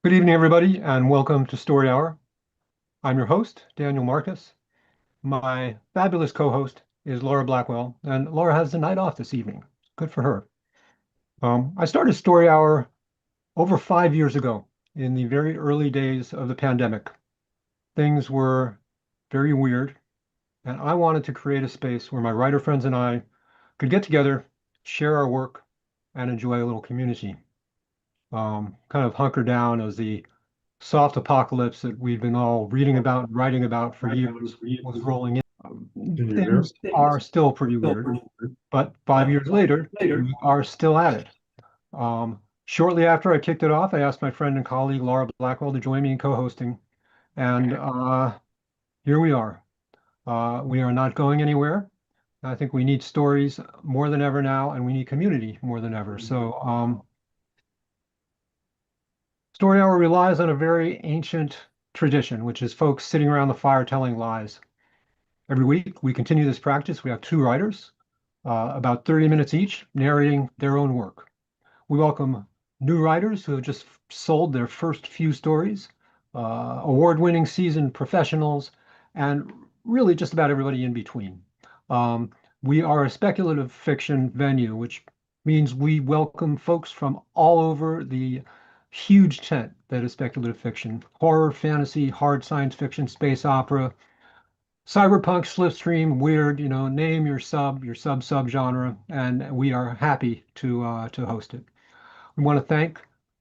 Good evening, everybody, and welcome to Story Hour. I'm your host, Daniel Marcus. My fabulous co-host is Laura Blackwell, and Laura has the night off this evening. Good for her. I started Story Hour over 5 years ago in the very early days of the pandemic. Things were very weird, and I wanted to create a space where my writer friends and I could get together, share our work, and enjoy a little community. Kind of hunker down as the soft apocalypse that we've been all reading about and writing about for years was rolling in. Can you hear Things are still pretty weird, but 5 years later, we are still at it. Shortly after I kicked it off, I asked my friend and colleague Laura Blackwell to join me in co-hosting, and here we are. We are not going anywhere. I think we need stories more than ever now, and we need community more than ever. So, Story Hour relies on a very ancient tradition, which is folks sitting around the fire telling lies. Every week, we continue this practice. We have two writers, about 30 minutes each, narrating their own work. We welcome new writers who have just sold their first few stories, award-winning seasoned professionals, and really just about everybody in between. Um, we are a speculative fiction venue, which means we welcome folks from all over the huge tent that is speculative fiction: horror, fantasy, hard science fiction, space opera, cyberpunk, slipstream, weird, name your sub genre, and we are happy to host it. We want to thank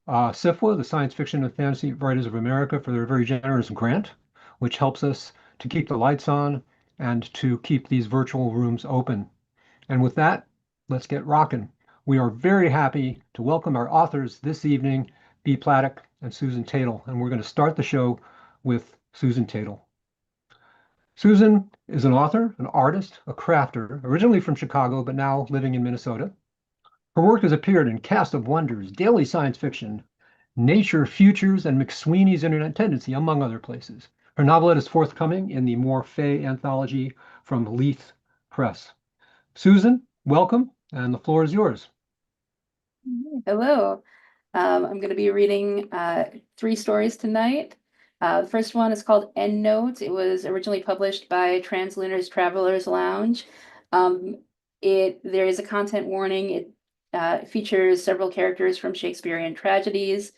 SIFWA, the Science Fiction and Fantasy Writers of America, for their very generous grant, which helps us to keep the lights on and to keep these virtual rooms open. And with that, let's get rocking. We are very happy to welcome our authors this evening, Pladek and Susan Taitel, and we're going to start the show with Susan Taitel. Susan is an author, an artist, a crafter, originally from Chicago, but now living in Minnesota. Her work has appeared in Cast of Wonders, Daily Science Fiction, Nature, Futures, and McSweeney's Internet Tendency, among other places. Her novelette is forthcoming in the Morphe anthology from Leith Press. Susan, welcome, and the floor is yours. Hello. I'm going to be reading three stories tonight. The first one is called Endnote. It was originally published by Translunar's Travelers Lounge. There is a content warning. It features several characters from Shakespearean tragedies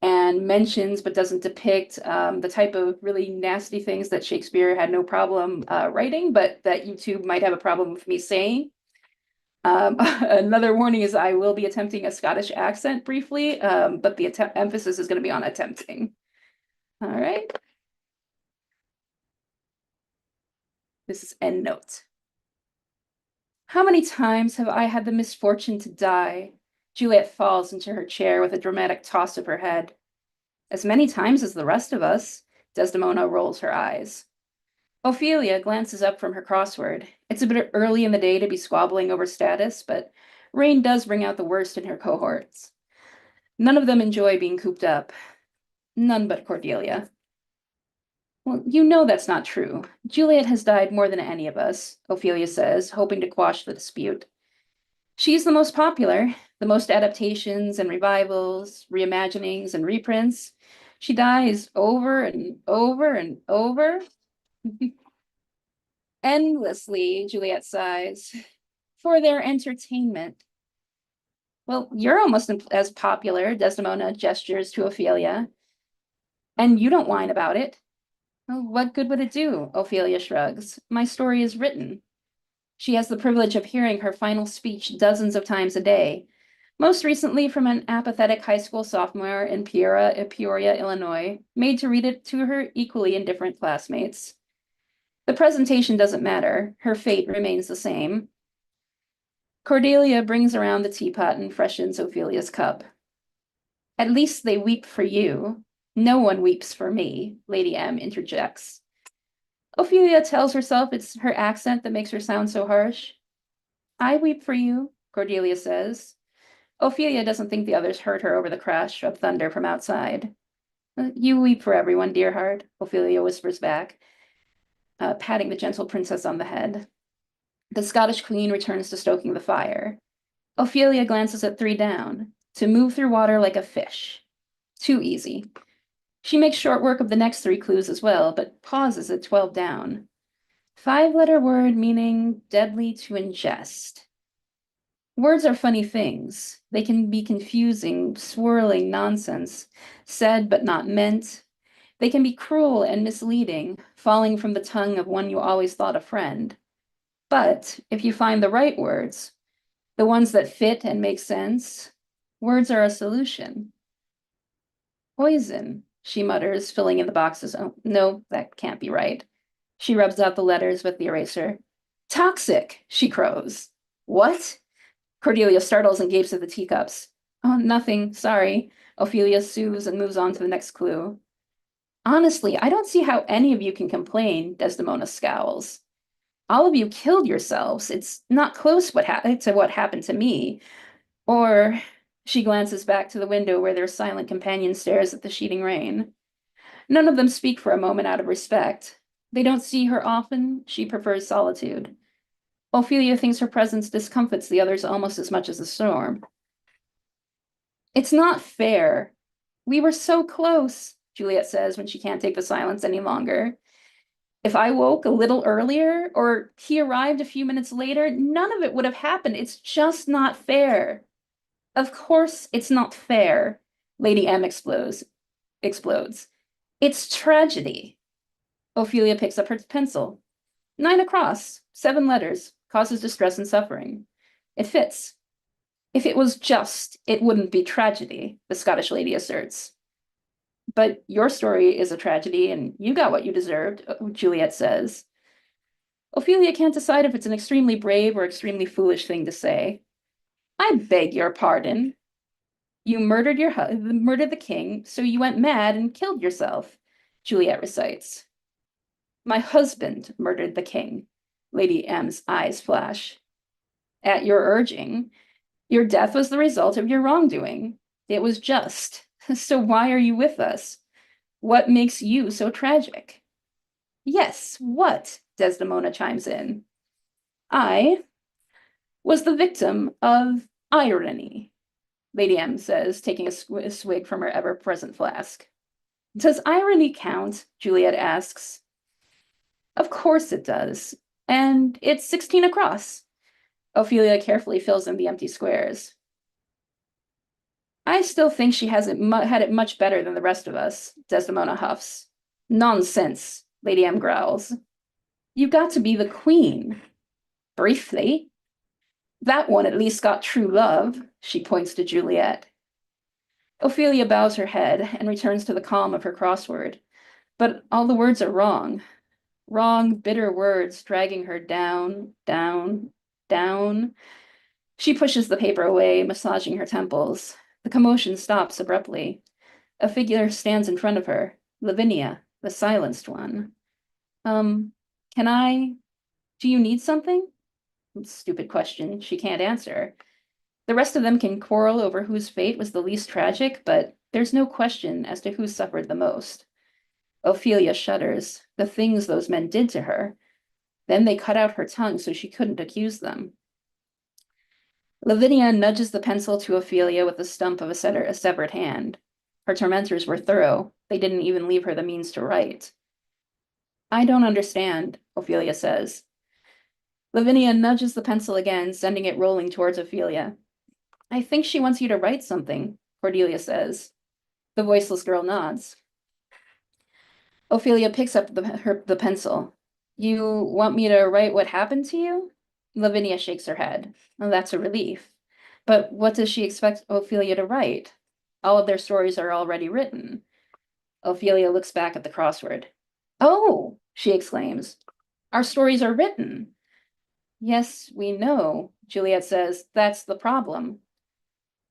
and mentions but doesn't depict the type of really nasty things that Shakespeare had no problem writing, but that YouTube might have a problem with me saying. Another warning is I will be attempting a Scottish accent briefly, but the emphasis is going to be on attempting. All right. This is Endnote. How many times have I had the misfortune to die? Juliet falls into her chair with a dramatic toss of her head. As many times as the rest of us, Desdemona rolls her eyes. Ophelia glances up from her crossword. It's a bit early in the day to be squabbling over status, but rain does bring out the worst in her cohorts. None of them enjoy being cooped up. None but Cordelia. Well, you know that's not true. Juliet has died more than any of us, Ophelia says, hoping to quash the dispute. She's the most popular, the most adaptations and revivals, reimaginings and reprints. She dies over and over and over. Endlessly, Juliet sighs, for their entertainment. Well, you're almost as popular, Desdemona gestures to Ophelia. And you don't whine about it. Well, what good would it do? Ophelia shrugs. My story is written. She has the privilege of hearing her final speech dozens of times a day, most recently from an apathetic high school sophomore in Peoria, Illinois, made to read it to her equally indifferent classmates. The presentation doesn't matter. Her fate remains the same. Cordelia brings around the teapot and freshens Ophelia's cup. At least they weep for you. No one weeps for me, Lady M interjects. Ophelia tells herself it's her accent that makes her sound so harsh. I weep for you, Cordelia says. Ophelia doesn't think the others heard her over the crash of thunder from outside. You weep for everyone, dear heart, Ophelia whispers back, patting the gentle princess on the head. The Scottish queen returns to stoking the fire. Ophelia glances at three down, to move through water like a fish. Too easy. She makes short work of the next 3 clues as well, but pauses at 12 down. 5-letter word meaning deadly to ingest. Words are funny things. They can be confusing, swirling nonsense, said but not meant. They can be cruel and misleading, falling from the tongue of one you always thought a friend. But if you find the right words, the ones that fit and make sense, words are a solution. Poison, she mutters, filling in the boxes. Oh, no, that can't be right. She rubs out the letters with the eraser. Toxic, she crows. What? Cordelia startles and gapes at the teacups. Oh, nothing, sorry. Ophelia soothes and moves on to the next clue. Honestly, I don't see how any of you can complain, Desdemona scowls. All of you killed yourselves. It's not close to what happened to me. Or, she glances back to the window where their silent companion stares at the sheeting rain. None of them speak for a moment out of respect. They don't see her often. She prefers solitude. Ophelia thinks her presence discomfits the others almost as much as the storm. It's not fair. We were so close, Juliet says when she can't take the silence any longer. If I woke a little earlier or he arrived a few minutes later, none of it would have happened. It's just not fair. Of course it's not fair, Lady M explodes. It's tragedy. Ophelia picks up her pencil. 9 across, 7 letters, causes distress and suffering. It fits. If it was just, it wouldn't be tragedy, the Scottish lady asserts. But your story is a tragedy, and you got what you deserved, Juliet says. Ophelia can't decide if it's an extremely brave or extremely foolish thing to say. I beg your pardon. You murdered the king, so you went mad and killed yourself, Juliet recites. My husband murdered the king, Lady M's eyes flash. At your urging, your death was the result of your wrongdoing. It was just. So why are you with us? What makes you so tragic? Yes, what? Desdemona chimes in. I was the victim of irony, Lady M says, taking a swig from her ever-present flask. Does irony count? Juliet asks. Of course it does. And it's 16 across. Ophelia carefully fills in the empty squares. I still think she had it much better than the rest of us, Desdemona huffs. Nonsense, Lady M growls. You got to be the queen. Briefly. That one at least got true love, she points to Juliet. Ophelia bows her head and returns to the calm of her crossword. But all the words are wrong. Wrong, bitter words dragging her down, down, down. She pushes the paper away, massaging her temples. The commotion stops abruptly. A figure stands in front of her. Lavinia, the silenced one. Do you need something? Stupid question. She can't answer. The rest of them can quarrel over whose fate was the least tragic, but there's no question as to who suffered the most. Ophelia shudders. The things those men did to her. Then they cut out her tongue so she couldn't accuse them. Lavinia nudges the pencil to Ophelia with the stump of a severed hand. Her tormentors were thorough. They didn't even leave her the means to write. I don't understand, Ophelia says. Lavinia nudges the pencil again, sending it rolling towards Ophelia. I think she wants you to write something, Cordelia says. The voiceless girl nods. Ophelia picks up the pencil. You want me to write what happened to you? Lavinia shakes her head. Well, that's a relief. But what does she expect Ophelia to write? All of their stories are already written. Ophelia looks back at the crossword. Oh, she exclaims. Our stories are written. Yes, we know, Juliet says. That's the problem.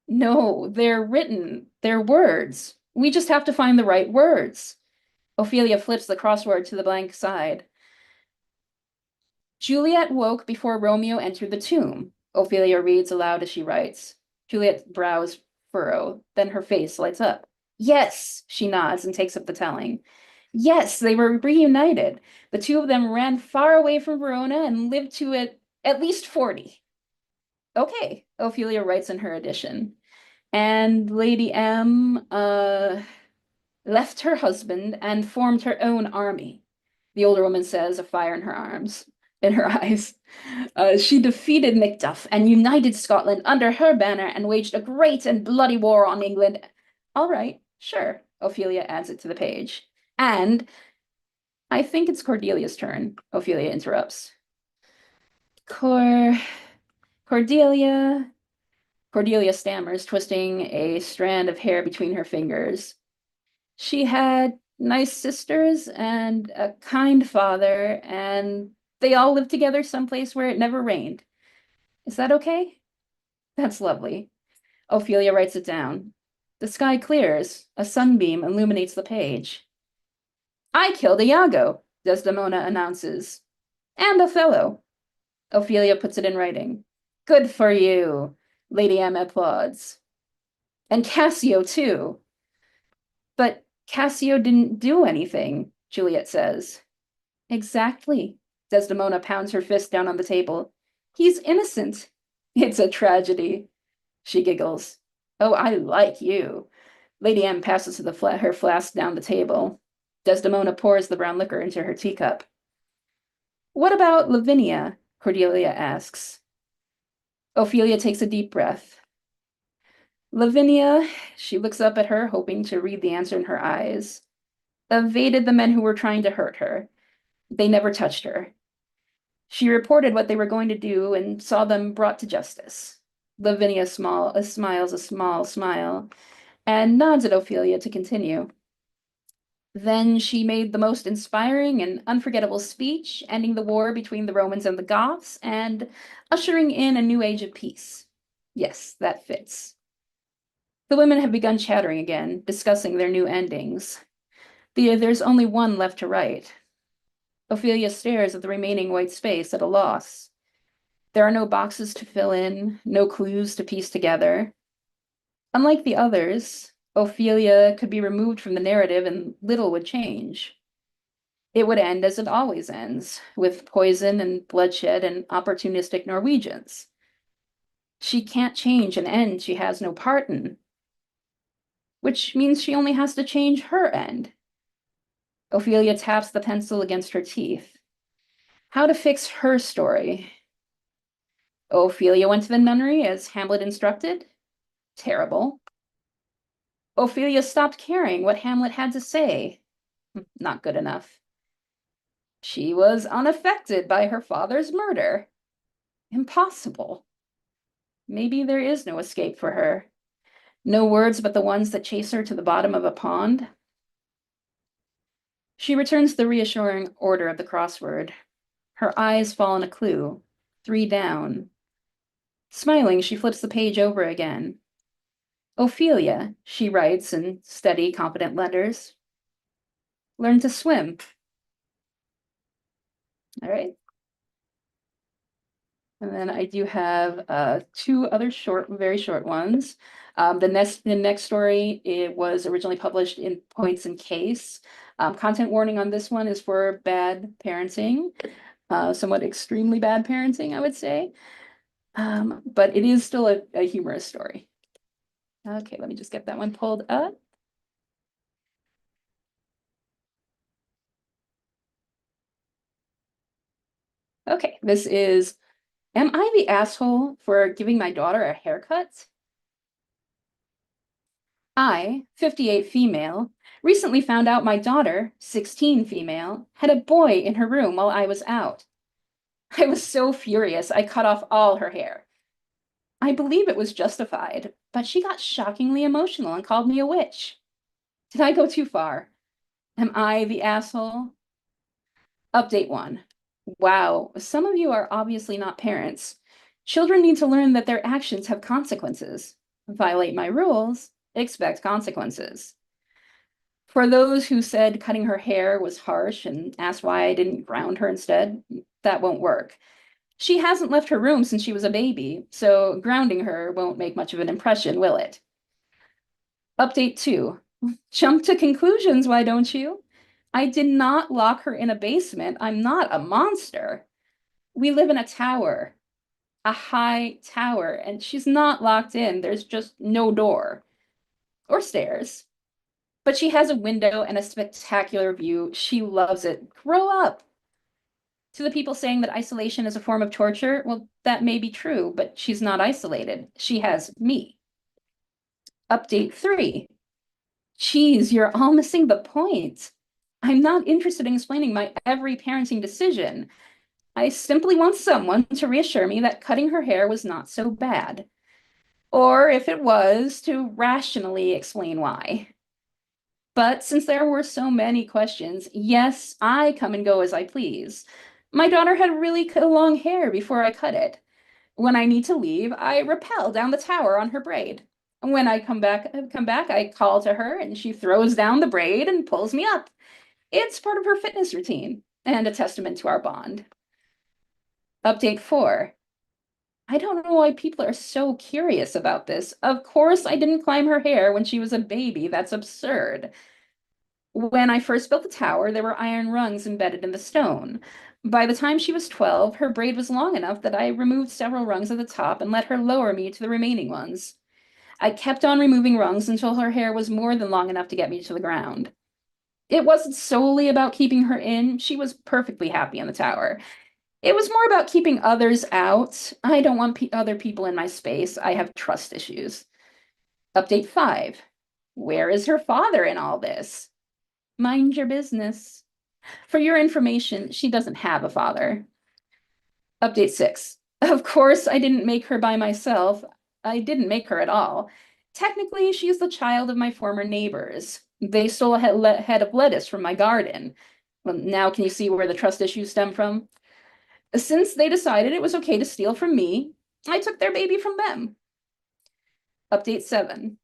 No, they're written. They're words. We just have to find the right words. Ophelia flips the crossword to the blank side. Juliet woke before Romeo entered the tomb. Ophelia reads aloud as she writes. Juliet's brows furrow, then her face lights up. Yes, she nods and takes up the telling. Yes, they were reunited. The two of them ran far away from Verona and lived to at least 40. Okay, Ophelia writes in her edition. And Lady M left her husband and formed her own army. The older woman says, a fire in her eyes. She defeated Macduff and united Scotland under her banner and waged a great and bloody war on England. All right, sure, Ophelia adds it to the page. And I think it's Cordelia's turn, Ophelia interrupts. Cordelia. Cordelia stammers, twisting a strand of hair between her fingers. She had nice sisters and a kind father, and they all lived together someplace where it never rained. Is that okay? That's lovely. Ophelia writes it down. The sky clears. A sunbeam illuminates the page. I killed Iago, Desdemona announces. And Othello. Ophelia puts it in writing. Good for you, Lady M applauds. And Cassio, too. But Cassio didn't do anything, Juliet says. Exactly. Desdemona pounds her fist down on the table. He's innocent. It's a tragedy. She giggles. Oh, I like you. Lady M passes her flask down the table. Desdemona pours the brown liquor into her teacup. What about Lavinia? Cordelia asks. Ophelia takes a deep breath. Lavinia, she looks up at her, hoping to read the answer in her eyes, evaded the men who were trying to hurt her. They never touched her. She reported what they were going to do and saw them brought to justice. Lavinia smiles a small smile and nods at Ophelia to continue. Then she made the most inspiring and unforgettable speech, ending the war between the Romans and the Goths and ushering in a new age of peace. Yes, that fits. The women have begun chattering again, discussing their new endings. There's only one left to write. Ophelia stares at the remaining white space at a loss. There are no boxes to fill in, no clues to piece together. Unlike the others, Ophelia could be removed from the narrative and little would change. It would end as it always ends, with poison and bloodshed and opportunistic Norwegians. She can't change an end she has no part in, which means she only has to change her end. Ophelia taps the pencil against her teeth. How to fix her story? Ophelia went to the nunnery as Hamlet instructed. Terrible. Ophelia stopped caring what Hamlet had to say. Not good enough. She was unaffected by her father's murder. Impossible. Maybe there is no escape for her. No words but the ones that chase her to the bottom of a pond. She returns the reassuring order of the crossword. Her eyes fall on a clue. 3 down. Smiling, she flips the page over again. Ophelia, she writes in steady, confident letters. Learn to swim. All right. And then I do have 2 other very short ones. The next story, it was originally published in Points and Case. Content warning on this one is for bad parenting, somewhat extremely bad parenting, I would say. But it is still a humorous story. Okay, let me just get that one pulled up. Okay, this is, am I the asshole for giving my daughter a haircut? I, 58 female, recently found out my daughter, 16 female, had a boy in her room while I was out. I was so furious I cut off all her hair. I believe it was justified, but she got shockingly emotional and called me a witch. Did I go too far? Am I the asshole? Update 1. Wow, some of you are obviously not parents. Children need to learn that their actions have consequences. Violate my rules, expect consequences. For those who said cutting her hair was harsh and asked why I didn't ground her instead, that won't work. She hasn't left her room since she was a baby, so grounding her won't make much of an impression, will it? Update 2. Jump to conclusions, why don't you? I did not lock her in a basement. I'm not a monster. We live in a tower. a high tower, and she's not locked in. There's just no door or stairs. But she has a window and a spectacular view. She loves it. Grow up. To the people saying that isolation is a form of torture, well, that may be true, but she's not isolated. She has me. Update 3. Geez, you're all missing the point. I'm not interested in explaining my every parenting decision. I simply want someone to reassure me that cutting her hair was not so bad. Or if it was, to rationally explain why. But since there were so many questions, yes, I come and go as I please. My daughter had really long hair before I cut it. When I need to leave, I rappel down the tower on her braid. When I come back, I call to her and she throws down the braid and pulls me up. It's part of her fitness routine and a testament to our bond. Update 4. I don't know why people are so curious about this. Of course, I didn't climb her hair when she was a baby. That's absurd. When I first built the tower, there were iron rungs embedded in the stone. By the time she was 12, her braid was long enough that I removed several rungs at the top and let her lower me to the remaining ones. I kept on removing rungs until her hair was more than long enough to get me to the ground. It wasn't solely about keeping her in. She was perfectly happy in the tower. It was more about keeping others out. I don't want other people in my space. I have trust issues. Update 5. Where is her father in all this? Mind your business. For your information, she doesn't have a father. Update 6. Of course, I didn't make her by myself. I didn't make her at all. Technically, she's the child of my former neighbors. They stole a head of lettuce from my garden. Well, now can you see where the trust issues stem from? Since they decided it was okay to steal from me, I took their baby from them. Update 7.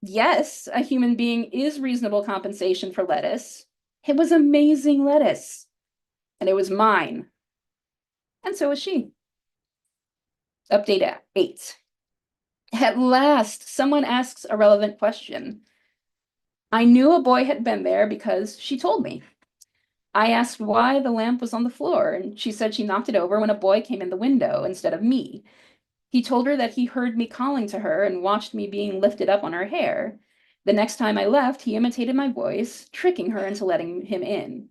Yes, a human being is reasonable compensation for lettuce. It was amazing lettuce. And it was mine. And so was she. Update 8. At last, someone asks a relevant question. I knew a boy had been there because she told me. I asked why the lamp was on the floor, and she said she knocked it over when a boy came in the window instead of me. He told her that he heard me calling to her and watched me being lifted up on her hair. The next time I left, he imitated my voice, tricking her into letting him in.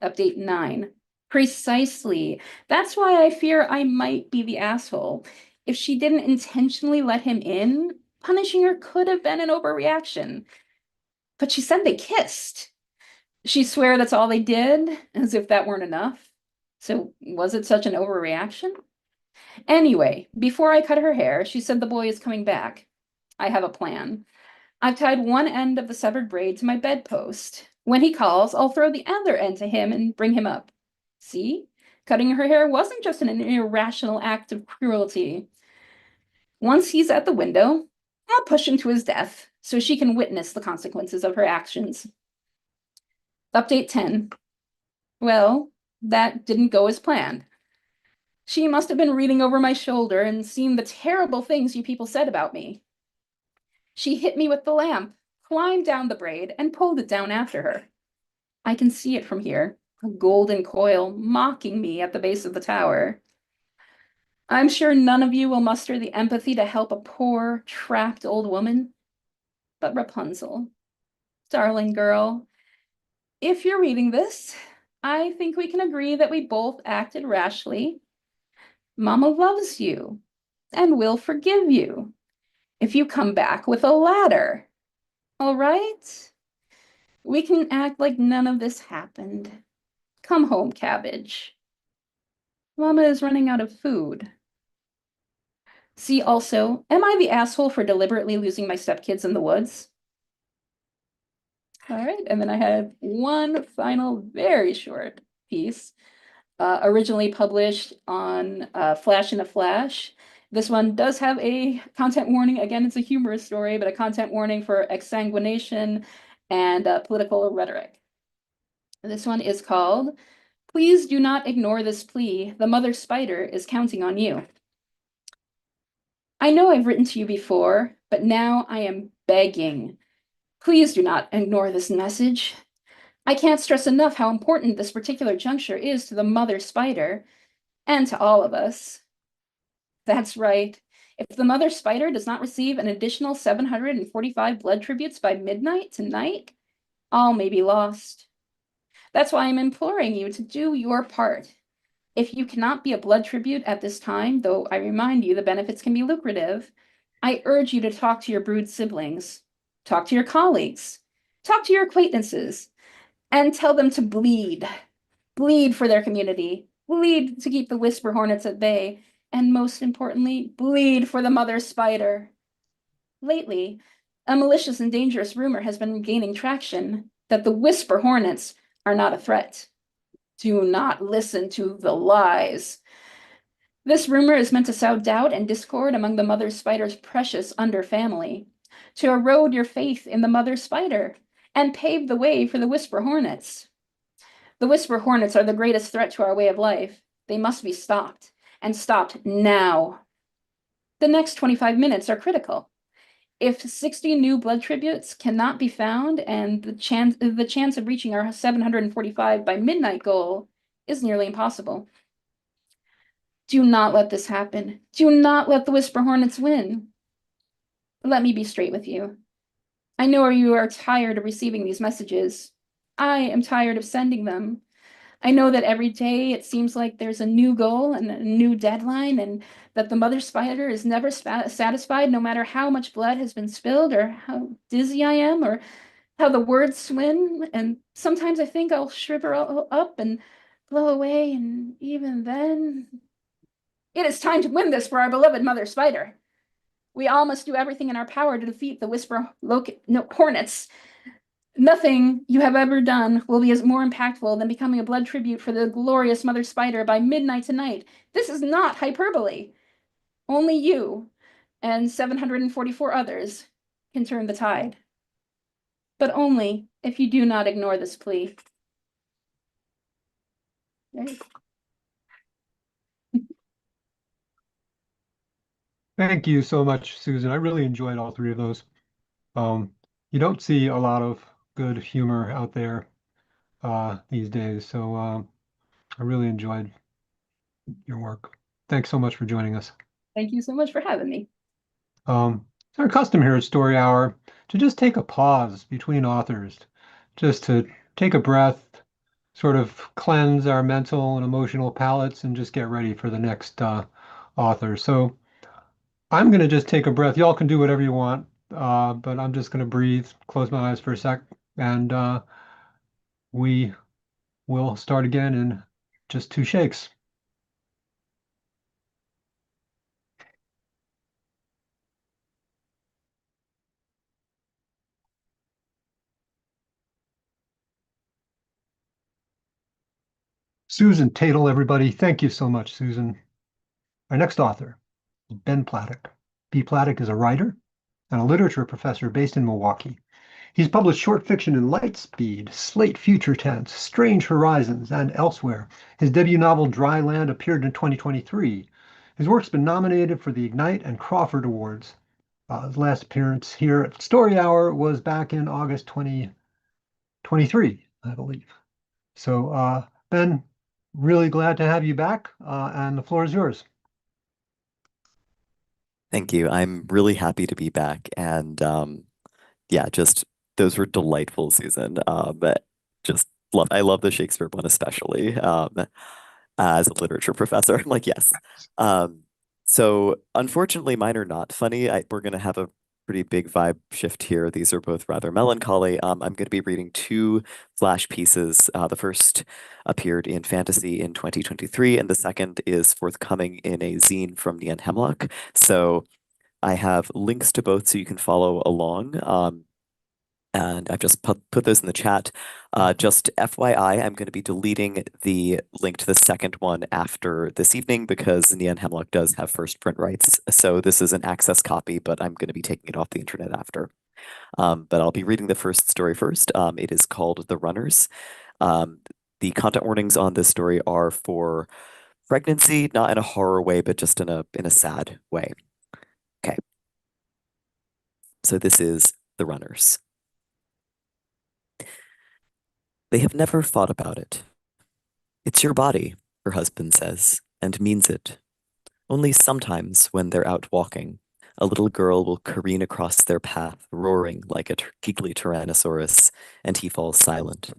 Update 9. Precisely. That's why I fear I might be the asshole. If she didn't intentionally let him in, punishing her could have been an overreaction. But she said they kissed. She swear that's all they did, as if that weren't enough. So was it such an overreaction? Anyway, before I cut her hair, she said the boy is coming back. I have a plan. I've tied one end of the severed braid to my bedpost. When he calls, I'll throw the other end to him and bring him up. See? Cutting her hair wasn't just an irrational act of cruelty. Once he's at the window, I'll push him to his death so she can witness the consequences of her actions. Update 10. Well, that didn't go as planned. She must have been reading over my shoulder and seen the terrible things you people said about me. She hit me with the lamp, climbed down the braid, and pulled it down after her. I can see it from here, a golden coil mocking me at the base of the tower. I'm sure none of you will muster the empathy to help a poor, trapped old woman. But Rapunzel, darling girl, if you're reading this, I think we can agree that we both acted rashly. Mama loves you and will forgive you if you come back with a ladder. All right? We can act like none of this happened. Come home, cabbage. Mama is running out of food. See also, am I the asshole for deliberately losing my stepkids in the woods? All right, and then I have one final very short piece, originally published on Flash in a Flash. This one does have a content warning. Again, it's a humorous story, but a content warning for exsanguination and political rhetoric. This one is called, Please Do Not Ignore This Plea. The Mother Spider is Counting on You. I know I've written to you before, but now I am begging. Please do not ignore this message. I can't stress enough how important this particular juncture is to the mother spider and to all of us. That's right. If the mother spider does not receive an additional 745 blood tributes by midnight tonight, all may be lost. That's why I'm imploring you to do your part. If you cannot be a blood tribute at this time, though I remind you the benefits can be lucrative, I urge you to talk to your brood siblings, talk to your colleagues, talk to your acquaintances, and tell them to bleed. Bleed for their community, bleed to keep the whisper hornets at bay, and most importantly, bleed for the mother spider. Lately, a malicious and dangerous rumor has been gaining traction that the whisper hornets are not a threat. Do not listen to the lies. This rumor is meant to sow doubt and discord among the mother spider's precious underfamily, to erode your faith in the mother spider, and pave the way for the whisper hornets. The whisper hornets are the greatest threat to our way of life. They must be stopped, and stopped now. The next 25 minutes are critical. If 60 new blood tributes cannot be found, and the chance of reaching our 745 by midnight goal is nearly impossible. Do not let this happen. Do not let the Whisper Hornets win. Let me be straight with you. I know you are tired of receiving these messages. I am tired of sending them. I know that every day it seems like there's a new goal and a new deadline, and that the mother spider is never satisfied, no matter how much blood has been spilled, or how dizzy I am, or how the words swim. And sometimes I think I'll shrivel up and blow away, and even then, it is time to win this for our beloved mother spider. We all must do everything in our power to defeat the hornets. Nothing you have ever done will be as more impactful than becoming a blood tribute for the glorious mother spider by midnight tonight. This is not hyperbole. Only you and 744 others can turn the tide. But only if you do not ignore this plea. Thank you so much, Susan. I really enjoyed all three of those. Um, you don't see a lot of good humor out there these days, so I really enjoyed your work. Thanks so much for joining us. Thank you so much for having me. It's our custom here at Story Hour to just take a pause between authors, just to take a breath, sort of cleanse our mental and emotional palates, and just get ready for the next author. So I'm going to just take a breath. Y'all can do whatever you want, but I'm just going to breathe, close my eyes for a sec, and we will start again in just two shakes. Susan Taitel, everybody. Thank you so much, Susan. Our next author is Ben Pladek. B. Pladek is a writer and a literature professor based in Milwaukee. He's published short fiction in Lightspeed, Slate Future Tense, Strange Horizons, and elsewhere. His debut novel, Dry Land, appeared in 2023. His work's been nominated for the Ignite and Crawford Awards. His last appearance here at Story Hour was back in August 2023, I believe. So, Ben, really glad to have you back, and the floor is yours. Thank you. I'm really happy to be back. And yeah, just those were delightful, Susan. Just I love the Shakespeare one especially. As a literature professor, I'm like, yes. So unfortunately, mine are not funny. We're gonna have a pretty big vibe shift here. These are both rather melancholy. I'm going to be reading two flash pieces. The first appeared in Fantasy in 2023, and the second is forthcoming in a zine from Neon Hemlock. So I have links to both so you can follow along. And I've just put those in the chat. Just FYI, I'm going to be deleting the link to the second one after this evening because Neon Hemlock does have first print rights. So this is an access copy, but I'm going to be taking it off the internet after. But I'll be reading the first story first. It is called The Runners. The content warnings on this story are for pregnancy, not in a horror way, but just in a sad way. Okay. So this is The Runners. They have never thought about it. It's your body, her husband says, and means it. Only sometimes, when they're out walking, a little girl will careen across their path, roaring like a giggly tyrannosaurus, and he falls silent.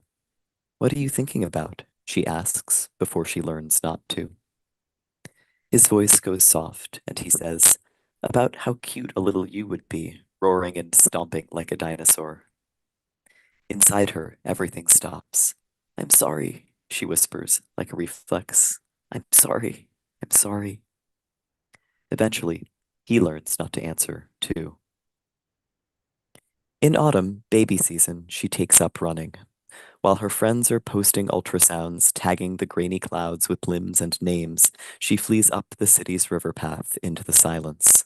"What are you thinking about?" she asks before she learns not to. His voice goes soft, and he says, "About how cute a little you would be, roaring and stomping like a dinosaur." Inside her, everything stops. "I'm sorry," she whispers, like a reflex. "I'm sorry. I'm sorry." Eventually, he learns not to answer, too. In autumn, baby season, she takes up running. While her friends are posting ultrasounds, tagging the grainy clouds with limbs and names, she flees up the city's river path into the silence.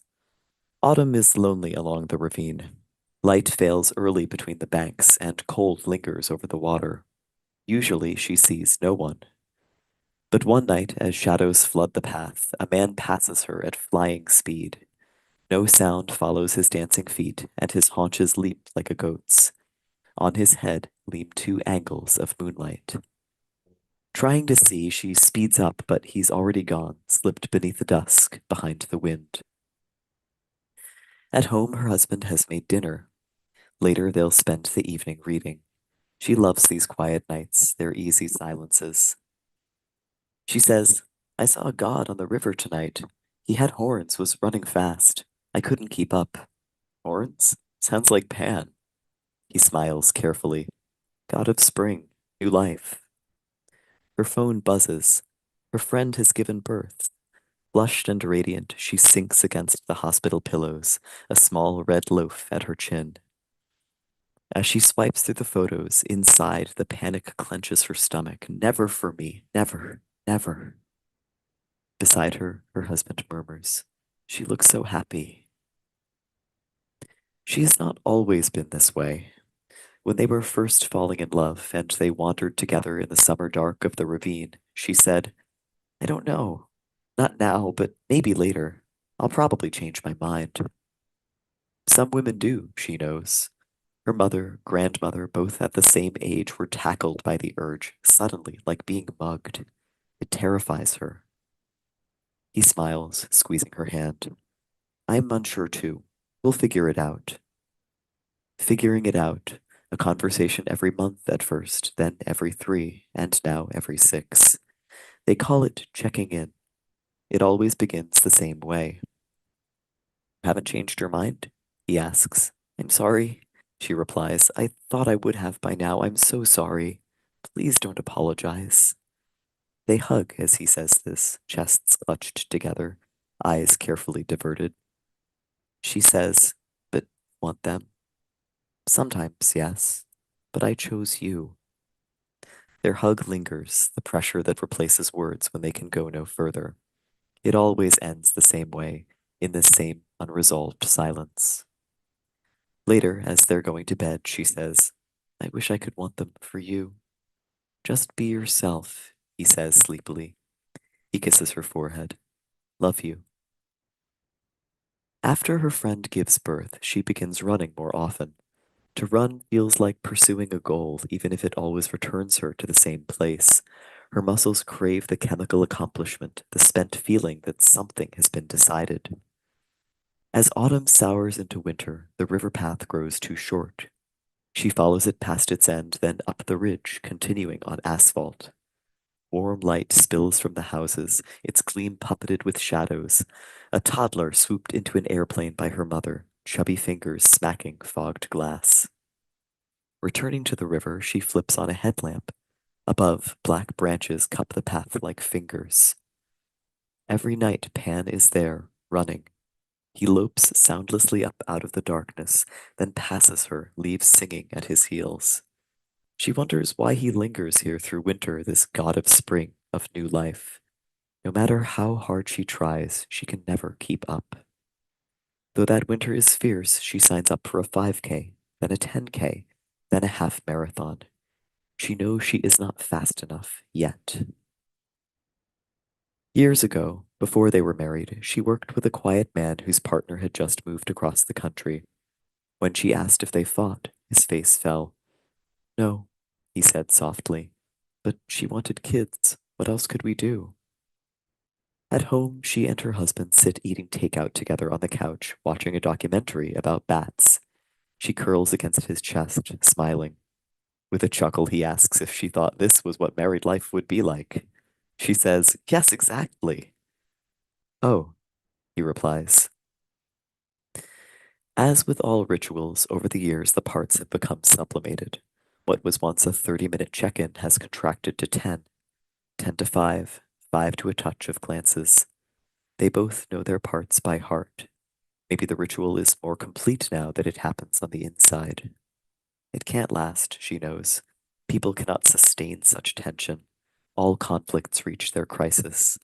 Autumn is lonely along the ravine. Light fails early between the banks, and cold lingers over the water. Usually she sees no one. But one night, as shadows flood the path, a man passes her at flying speed. No sound follows his dancing feet, and his haunches leap like a goat's. On his head gleam two angles of moonlight. Trying to see, she speeds up, but he's already gone, slipped beneath the dusk, behind the wind. At home, her husband has made dinner. Later, they'll spend the evening reading. She loves these quiet nights, their easy silences. She says, "I saw a god on the river tonight. He had horns, was running fast. I couldn't keep up." "Horns? Sounds like Pan." He smiles carefully. "God of spring, new life." Her phone buzzes. Her friend has given birth. Flushed and radiant, she sinks against the hospital pillows, a small red loaf at her chin. As she swipes through the photos, inside the panic clenches her stomach. "Never for me, never, never." Beside her, her husband murmurs, "She looks so happy." She has not always been this way. When they were first falling in love and they wandered together in the summer dark of the ravine, she said, "I don't know. Not now, but maybe later. I'll probably change my mind." Some women do, she knows. Her mother, grandmother, both at the same age, were tackled by the urge, suddenly, like being mugged. It terrifies her. He smiles, squeezing her hand. "I'm unsure too. We'll figure it out." Figuring it out, a conversation every month at first, then every 3, and now every 6. They call it checking in. It always begins the same way. "Haven't changed your mind?" he asks. "I'm sorry," she replies. "I thought I would have by now. I'm so sorry. Please don't apologize." They hug as he says this, chests clutched together, eyes carefully diverted. She says, "But want them?" "Sometimes, yes. But I chose you." Their hug lingers, the pressure that replaces words when they can go no further. It always ends the same way, in this same unresolved silence. Later, as they're going to bed, she says, "I wish I could want them for you." "Just be yourself," he says sleepily. He kisses her forehead. "Love you." After her friend gives birth, she begins running more often. To run feels like pursuing a goal, even if it always returns her to the same place. Her muscles crave the chemical accomplishment, the spent feeling that something has been decided. As autumn sours into winter, the river path grows too short. She follows it past its end, then up the ridge, continuing on asphalt. Warm light spills from the houses, its gleam puppeted with shadows. A toddler swooped into an airplane by her mother, chubby fingers smacking fogged glass. Returning to the river, she flips on a headlamp. Above, black branches cup the path like fingers. Every night, Pan is there, running. He lopes soundlessly up out of the darkness, then passes her, leaves singing at his heels. She wonders why he lingers here through winter, this god of spring, of new life. No matter how hard she tries, she can never keep up. Though that winter is fierce, she signs up for a 5K, then a 10K, then a half marathon. She knows she is not fast enough yet. Years ago, before they were married, she worked with a quiet man whose partner had just moved across the country. When she asked if they fought, his face fell. "No," he said softly, "but she wanted kids. What else could we do?" At home, she and her husband sit eating takeout together on the couch, watching a documentary about bats. She curls against his chest, smiling. With a chuckle, he asks if she thought this was what married life would be like. She says, "Yes, exactly." "Oh," he replies. As with all rituals, over the years the parts have become sublimated. What was once a 30-minute check-in has contracted to 10, 10 to 5, 5 to a touch of glances. They both know their parts by heart. Maybe the ritual is more complete now that it happens on the inside. It can't last, she knows. People cannot sustain such tension. All conflicts reach their crisis.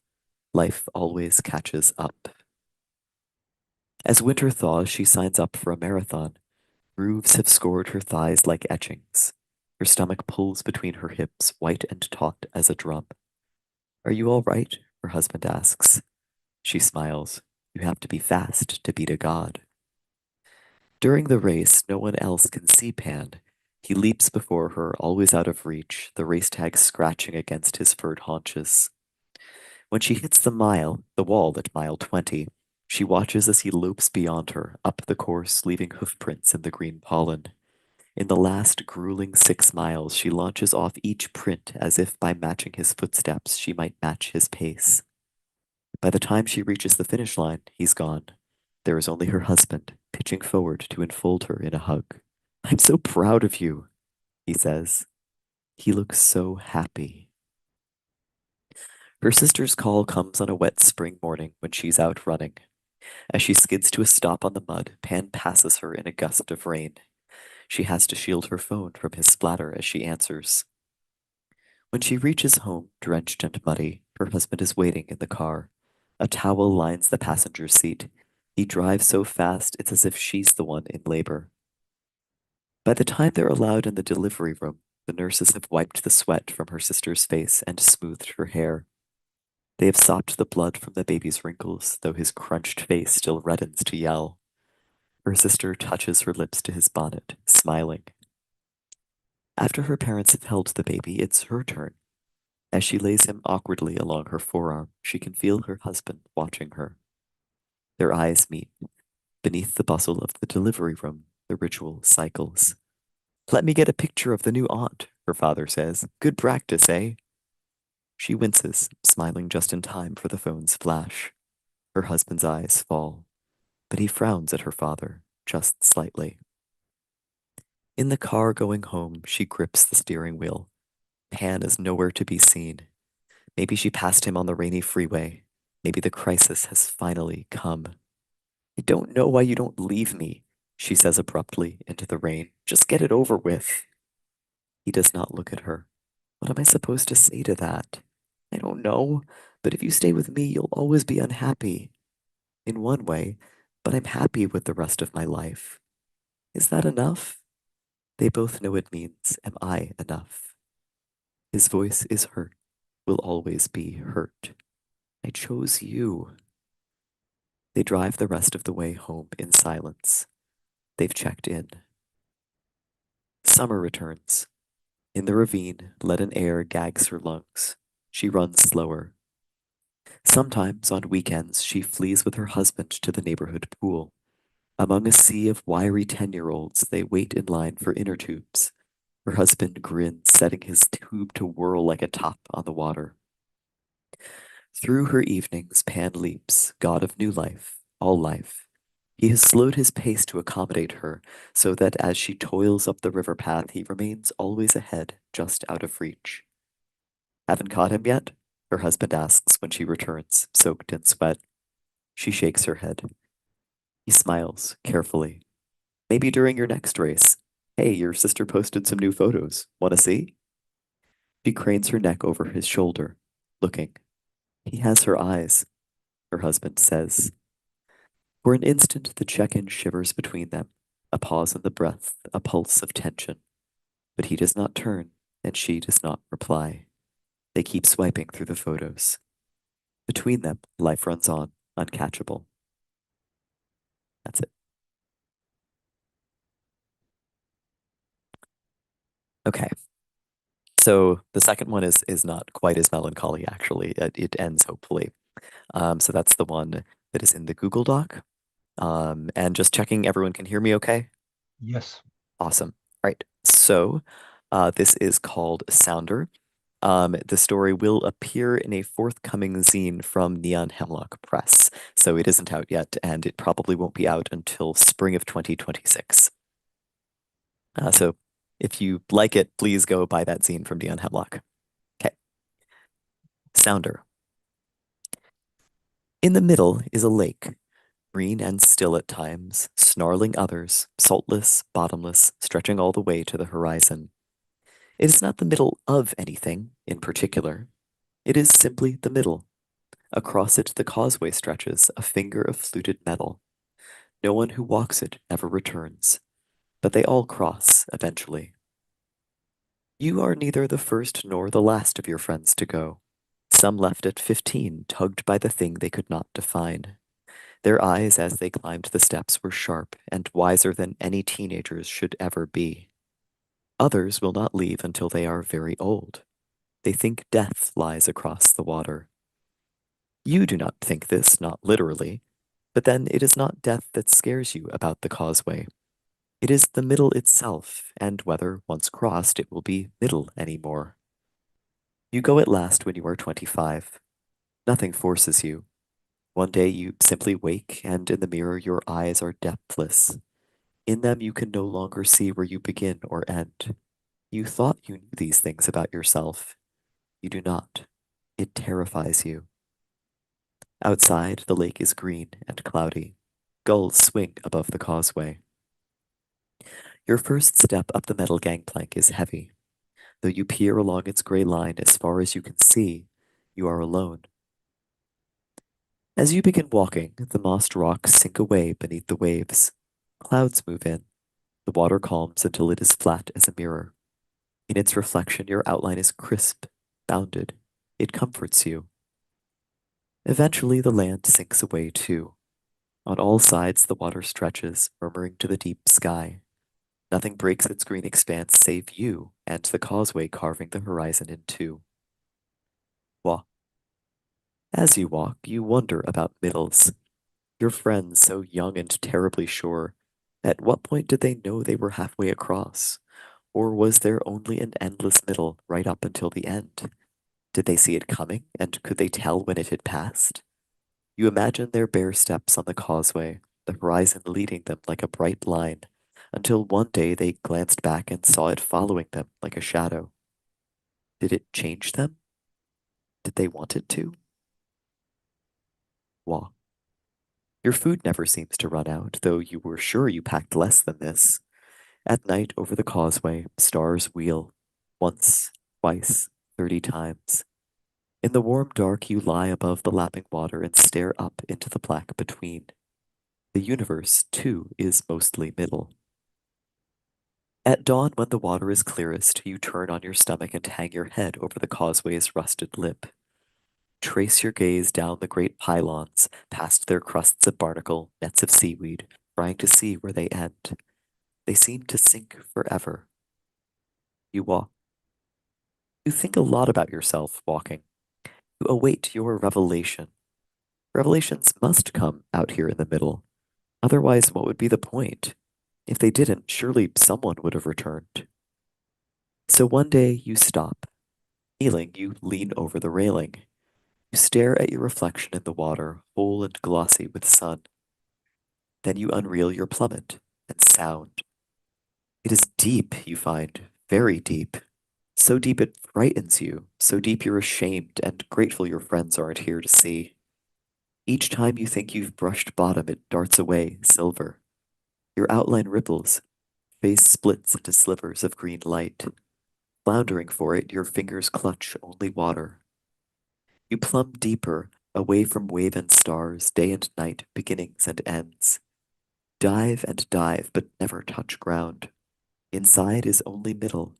Life always catches up. As winter thaws, she signs up for a marathon. Grooves have scored her thighs like etchings. Her stomach pulls between her hips, white and taut as a drum. "Are you all right?" her husband asks. She smiles. "You have to be fast to beat a god." During the race, no one else can see Pan. He leaps before her, always out of reach, the race tag scratching against his furred haunches. When she hits the wall at mile 20, she watches as he lopes beyond her, up the course, leaving hoofprints in the green pollen. In the last grueling 6 miles, she launches off each print as if by matching his footsteps she might match his pace. By the time she reaches the finish line, he's gone. There is only her husband, pitching forward to enfold her in a hug. "I'm so proud of you," he says. He looks so happy. Her sister's call comes on a wet spring morning when she's out running. As she skids to a stop on the mud, Pan passes her in a gust of rain. She has to shield her phone from his splatter as she answers. When she reaches home, drenched and muddy, her husband is waiting in the car. A towel lines the passenger seat. He drives so fast it's as if she's the one in labor. By the time they're allowed in the delivery room, the nurses have wiped the sweat from her sister's face and smoothed her hair. They have sopped the blood from the baby's wrinkles, though his crunched face still reddens to yell. Her sister touches her lips to his bonnet, smiling. After her parents have held the baby, it's her turn. As she lays him awkwardly along her forearm, she can feel her husband watching her. Their eyes meet. Beneath the bustle of the delivery room, the ritual cycles. "Let me get a picture of the new aunt," her father says. "Good practice, eh?" She winces, smiling just in time for the phone's flash. Her husband's eyes fall, but he frowns at her father, just slightly. In the car going home, she grips the steering wheel. Pan is nowhere to be seen. Maybe she passed him on the rainy freeway. Maybe the crisis has finally come. "I don't know why you don't leave me," she says abruptly into the rain. "Just get it over with." He does not look at her. What am I supposed to say to that? "I don't know, but if you stay with me, you'll always be unhappy." "In one way, but I'm happy with the rest of my life." Is that enough? They both know it means, am I enough? His voice is hurt, will always be hurt. "I chose you." They drive the rest of the way home in silence. They've checked in. Summer returns. In the ravine, leaden air gags her lungs. She runs slower. Sometimes, on weekends, she flees with her husband to the neighborhood pool. Among a sea of wiry 10-year-olds, they wait in line for inner tubes. Her husband grins, setting his tube to whirl like a top on the water. Through her evenings, Pan leaps, god of new life, all life. He has slowed his pace to accommodate her, so that as she toils up the river path, he remains always ahead, just out of reach. "Haven't caught him yet?" her husband asks when she returns, soaked in sweat. She shakes her head. He smiles, carefully. "Maybe during your next race. Hey, your sister posted some new photos. Want to see?" She cranes her neck over his shoulder, looking. He has her eyes, her husband says. For an instant, the check-in shivers between them, a pause in the breath, a pulse of tension. But he does not turn, and she does not reply. They keep swiping through the photos. Between them, life runs on, uncatchable. That's it. Okay. So the second one is not quite as melancholy, actually. It ends hopefully. So that's the one that is in the Google Doc. And just checking everyone can hear me okay? Yes. Awesome. All right. So this is called Sounder. The story will appear in a forthcoming zine from Neon Hemlock Press. So it isn't out yet, and it probably won't be out until spring of 2026. So if you like it, please go buy that zine from Neon Hemlock. Okay. Sounder. In the middle is a lake, green and still at times, snarling others, saltless, bottomless, stretching all the way to the horizon. It is not the middle of anything in particular. It is simply the middle. Across it the causeway stretches, a finger of fluted metal. No one who walks it ever returns, but they all cross eventually. You are neither the first nor the last of your friends to go. Some left at 15, tugged by the thing they could not define. Their eyes as they climbed the steps were sharp and wiser than any teenagers should ever be. Others will not leave until they are very old. They think death lies across the water. You do not think this, not literally, but then it is not death that scares you about the causeway. It is the middle itself, and whether, once crossed, it will be middle anymore. You go at last when you are 25. Nothing forces you. One day you simply wake, and in the mirror your eyes are depthless. In them you can no longer see where you begin or end. You thought you knew these things about yourself. You do not. It terrifies you. Outside, the lake is green and cloudy. Gulls swing above the causeway. Your first step up the metal gangplank is heavy. Though you peer along its gray line as far as you can see, you are alone. As you begin walking, the mossed rocks sink away beneath the waves. Clouds move in. The water calms until it is flat as a mirror. In its reflection, your outline is crisp, bounded. It comforts you. Eventually, the land sinks away too. On all sides, the water stretches, murmuring to the deep sky. Nothing breaks its green expanse save you and the causeway carving the horizon in two. Walk. As you walk, you wonder about middles. Your friends, so young and terribly sure. At what point did they know they were halfway across? Or was there only an endless middle right up until the end? Did they see it coming, and could they tell when it had passed? You imagine their bare steps on the causeway, the horizon leading them like a bright line, until one day they glanced back and saw it following them like a shadow. Did it change them? Did they want it to? Walk. Your food never seems to run out, though you were sure you packed less than this. At night over the causeway, stars wheel. Once, twice, 30 times. In the warm dark, you lie above the lapping water and stare up into the black between. The universe, too, is mostly middle. At dawn, when the water is clearest, you turn on your stomach and hang your head over the causeway's rusted lip. Trace your gaze down the great pylons, past their crusts of barnacle, nets of seaweed, trying to see where they end. They seem to sink forever. You walk. You think a lot about yourself walking. You await your revelation. Revelations must come out here in the middle. Otherwise, what would be the point? If they didn't, surely someone would have returned. So one day you stop. Kneeling, you lean over the railing. You stare at your reflection in the water, whole and glossy with sun. Then you unreel your plummet and sound. It is deep, you find, very deep. So deep it frightens you, so deep you're ashamed and grateful your friends aren't here to see. Each time you think you've brushed bottom, it darts away, silver. Your outline ripples, face splits into slivers of green light. Floundering for it, your fingers clutch only water. You plumb deeper, away from wave and stars, day and night, beginnings and ends. Dive, but never touch ground. Inside is only middle,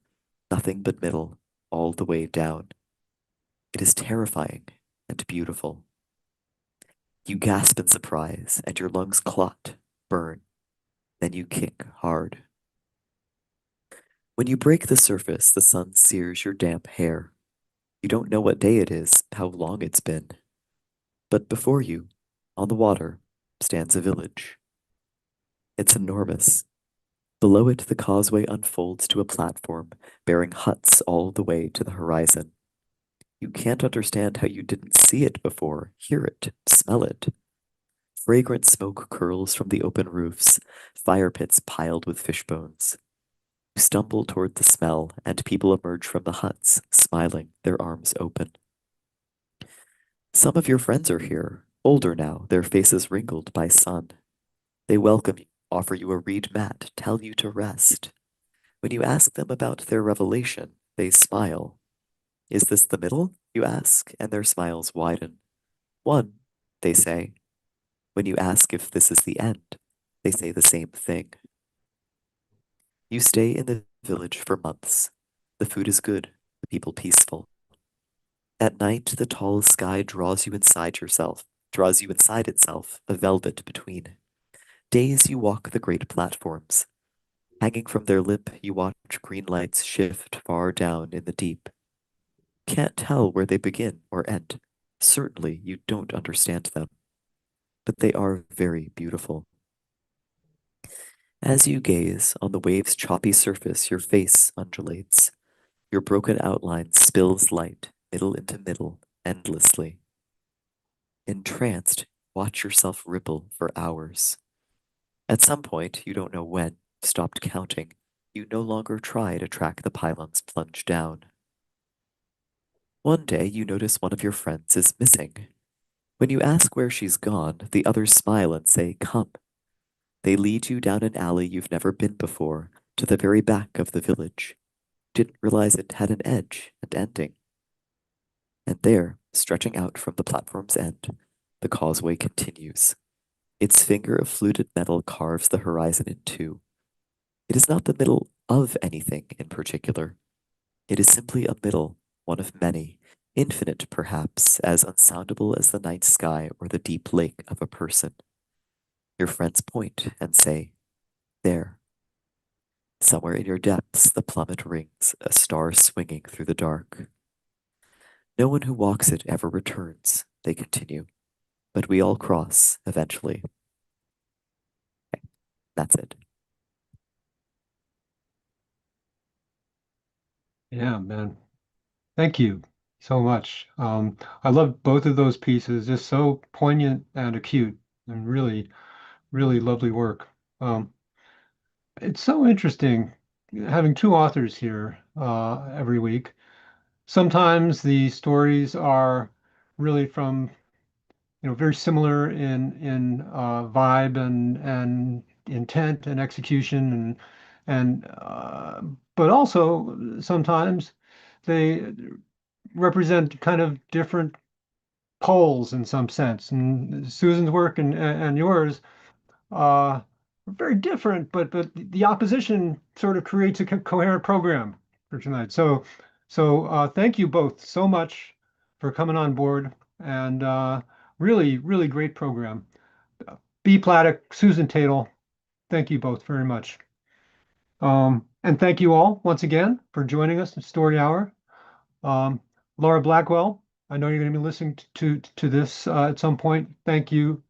nothing but middle, all the way down. It is terrifying and beautiful. You gasp in surprise, and your lungs clot, burn. Then you kick hard. When you break the surface, the sun sears your damp hair. You don't know what day it is, how long it's been. But before you, on the water, stands a village. It's enormous. Below it, the causeway unfolds to a platform bearing huts all the way to the horizon. You can't understand how you didn't see it before, hear it, smell it. Fragrant smoke curls from the open roofs, fire pits piled with fish bones. You stumble toward the smell, and people emerge from the huts, smiling, their arms open. Some of your friends are here, older now, their faces wrinkled by sun. They welcome you, offer you a reed mat, tell you to rest. When you ask them about their revelation, they smile. Is this the middle? You ask, and their smiles widen. One, they say. When you ask if this is the end, they say the same thing. You stay in the village for months. The food is good, the people peaceful. At night, the tall sky draws you inside itself, a velvet between. Days you walk the great platforms. Hanging from their lip, you watch green lights shift far down in the deep. Can't tell where they begin or end. Certainly you don't understand them, but they are very beautiful. As you gaze on the wave's choppy surface, your face undulates. Your broken outline spills light, middle into middle, endlessly. Entranced, watch yourself ripple for hours. At some point, you don't know when, stopped counting. You no longer try to track the pylon's plunge down. One day, you notice one of your friends is missing. When you ask where she's gone, the others smile and say, "Come." They lead you down an alley you've never been before, to the very back of the village. Didn't realize it had an edge and ending. And there, stretching out from the platform's end, the causeway continues. Its finger of fluted metal carves the horizon in two. It is not the middle of anything in particular. It is simply a middle, one of many, infinite perhaps, as unsoundable as the night sky or the deep lake of a person. Your friends point and say, "There." Somewhere in your depths, the plummet rings, a star swinging through the dark. No one who walks it ever returns, they continue, but we all cross eventually. Okay, that's it. Yeah, man. Thank you so much. I love both of those pieces, just so poignant and acute, and really, really lovely work. It's so interesting having two authors here every week. Sometimes the stories are really from, very similar in vibe and intent and execution and but also sometimes they represent kind of different poles in some sense. And Susan's work and yours are very different, but the opposition sort of creates a coherent program for tonight. So thank you both so much for coming on board and really, really great program. B. Pladek, Susan Taitel, thank you both very much. And thank you all once again for joining us in Story Hour. Um, Laura Blackwell, I know you're going to be listening to this at some point. Thank you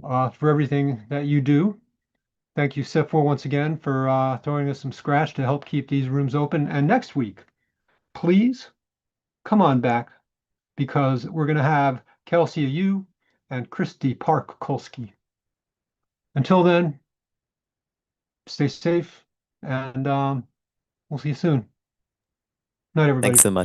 for everything that you do. Thank you, Sip4, once again for throwing us some scratch to help keep these rooms open. And next week, please come on back because we're going to have Kelsey Yu and Christy Park Kolsky. Until then, stay safe and we'll see you soon. Night, everybody. Thanks so much.